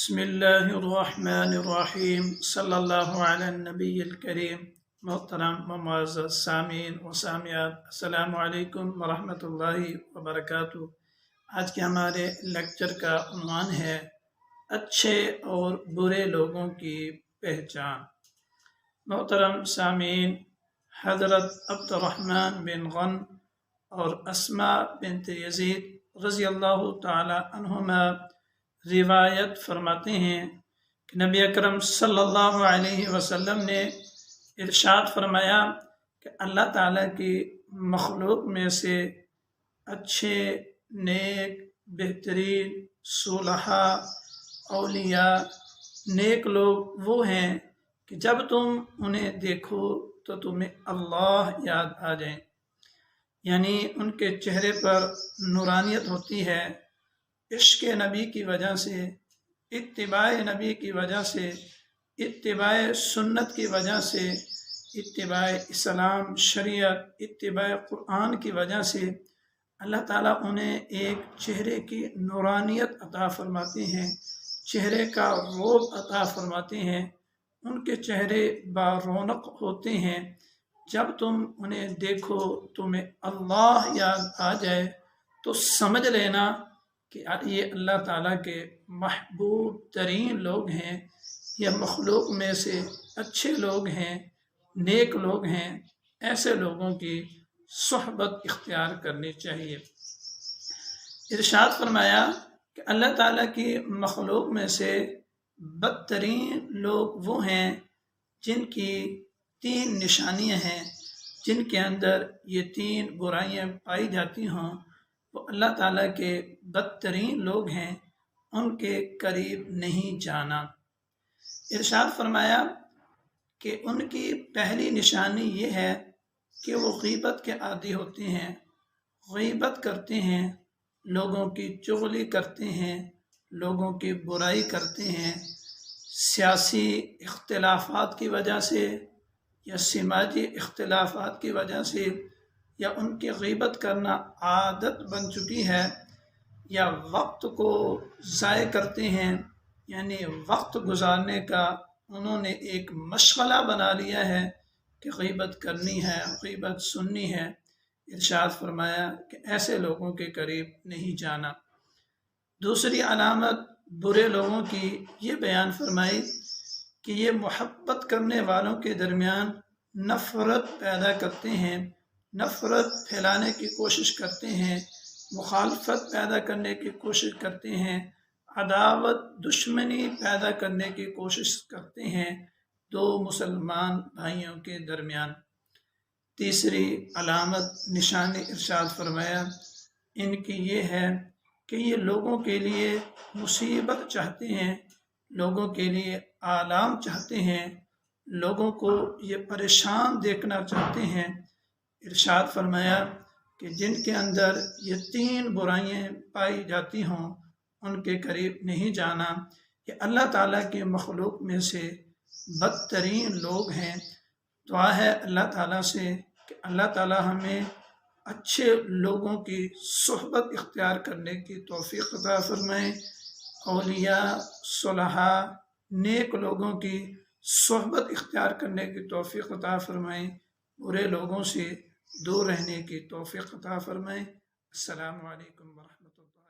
بسم اللہ الرحمن الرحیم صلی اللہ علی النبی الکریم۔ محترم و معزز سامعین و سامعات، السلام علیکم ورحمۃ اللہ وبرکاتہ۔ آج کے ہمارے لیکچر کا عنوان ہے اچھے اور برے لوگوں کی پہچان۔ محترم سامعین، حضرت عبد الرحمن بن غن اور اسماء بنت یزید رضی اللہ تعالی عنہما روایت فرماتے ہیں کہ نبی اکرم صلی اللہ علیہ وسلم نے ارشاد فرمایا کہ اللہ تعالیٰ کی مخلوق میں سے اچھے، نیک، بہترین، صلحاء، اولیاء، نیک لوگ وہ ہیں کہ جب تم انہیں دیکھو تو تمہیں اللہ یاد آ جائیں، یعنی ان کے چہرے پر نورانیت ہوتی ہے۔ عشق نبی کی وجہ سے، اتباع نبی کی وجہ سے، اتباع سنت کی وجہ سے، اتباع اسلام، شریعت، اتباع قرآن کی وجہ سے اللہ تعالیٰ انہیں ایک چہرے کی نورانیت عطا فرماتے ہیں، چہرے کا روب عطا فرماتے ہیں، ان کے چہرے بارونق ہوتے ہیں۔ جب تم انہیں دیکھو تمہیں اللہ یاد آ جائے تو سمجھ لینا کہ یہ اللہ تعالیٰ کے محبوب ترین لوگ ہیں، یہ مخلوق میں سے اچھے لوگ ہیں، نیک لوگ ہیں۔ ایسے لوگوں کی صحبت اختیار کرنی چاہیے۔ ارشاد فرمایا کہ اللہ تعالیٰ کی مخلوق میں سے بدترین لوگ وہ ہیں جن کی 3 نشانیاں ہیں، جن کے اندر یہ 3 برائیاں پائی جاتی ہوں، وہ اللہ تعالیٰ کے بدترین لوگ ہیں، ان کے قریب نہیں جانا۔ ارشاد فرمایا کہ ان کی پہلی نشانی یہ ہے کہ وہ غیبت کے عادی ہوتے ہیں، غیبت کرتے ہیں، لوگوں کی چغلی کرتے ہیں، لوگوں کی برائی کرتے ہیں، سیاسی اختلافات کی وجہ سے یا سماجی اختلافات کی وجہ سے، یا ان کی غیبت کرنا عادت بن چکی ہے، یا وقت کو ضائع کرتے ہیں، یعنی وقت گزارنے کا انہوں نے ایک مشغلہ بنا لیا ہے کہ غیبت کرنی ہے، غیبت سننی ہے۔ ارشاد فرمایا کہ ایسے لوگوں کے قریب نہیں جانا۔ دوسری علامت برے لوگوں کی یہ بیان فرمائی کہ یہ محبت کرنے والوں کے درمیان نفرت پیدا کرتے ہیں، نفرت پھیلانے کی کوشش کرتے ہیں، مخالفت پیدا کرنے کی کوشش کرتے ہیں، عداوت، دشمنی پیدا کرنے کی کوشش کرتے ہیں 2 مسلمان بھائیوں کے درمیان۔ تیسری علامت، نشانی ارشاد فرمایا ان کی یہ ہے کہ یہ لوگوں کے لیے مصیبت چاہتے ہیں، لوگوں کے لیے آلام چاہتے ہیں، لوگوں کو یہ پریشان دیکھنا چاہتے ہیں۔ ارشاد فرمایا کہ جن کے اندر یہ 3 برائیاں پائی جاتی ہوں ان کے قریب نہیں جانا۔ یہ اللہ تعالیٰ کی مخلوق میں سے بدترین لوگ ہیں۔ دعا ہے اللہ تعالیٰ سے کہ اللہ تعالیٰ ہمیں اچھے لوگوں کی صحبت اختیار کرنے کی توفیق عطا فرمائے، اولیاء، صلحاء، نیک لوگوں کی صحبت اختیار کرنے کی توفیق عطا فرمائے، برے لوگوں سے دور رہنے کی توفیق عطا فرمائے۔ السلام علیکم ورحمۃ اللہ۔